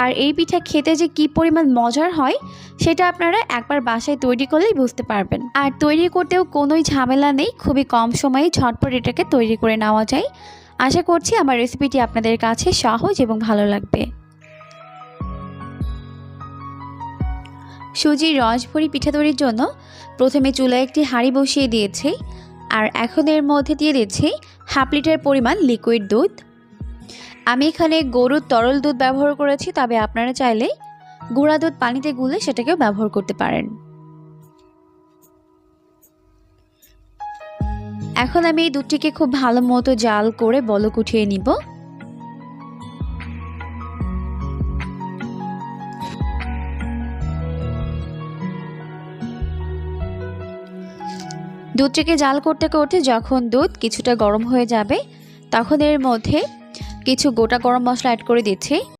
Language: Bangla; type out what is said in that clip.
আর এই পিঠা খেতে যে কি পরিমাণ মজার হয় সেটা আপনারা একবার বাসায় তৈরি করলেই বুঝতে পারবেন। আর তৈরি করতেও কোনোই ঝামেলা নেই, খুবই কম সময়ে ঝটপট এটাকে তৈরি করে নেওয়া যায়। আশা করছি আমার রেসিপিটি আপনাদের কাছে সহজ এবং ভালো লাগবে। সুজির রসভরি পিঠা তৈরির জন্য প্রথমে চুলায় একটি হাঁড়ি বসিয়ে দিয়েছি, আর এখন এর মধ্যে দিয়ে দিচ্ছি 1/2 লিটার পরিমাণ লিকুইড দুধ। আমি এখানে গরুর তরল দুধ ব্যবহার করেছি, তবে আপনারা চাইলে গুঁড়া দুধ পানিতে গুলে সেটাকেও ব্যবহার করতে পারেন। এখন আমি এই দুধটিকে খুব ভালো মতো জাল করে বলক উঠিয়ে নিব। দুধটিকে জাল করতে করতে যখন দুধ কিছুটা গরম হয়ে যাবে তখন এর মধ্যে কিছু গোটা গরম মশলা অ্যাড করে দিচ্ছি।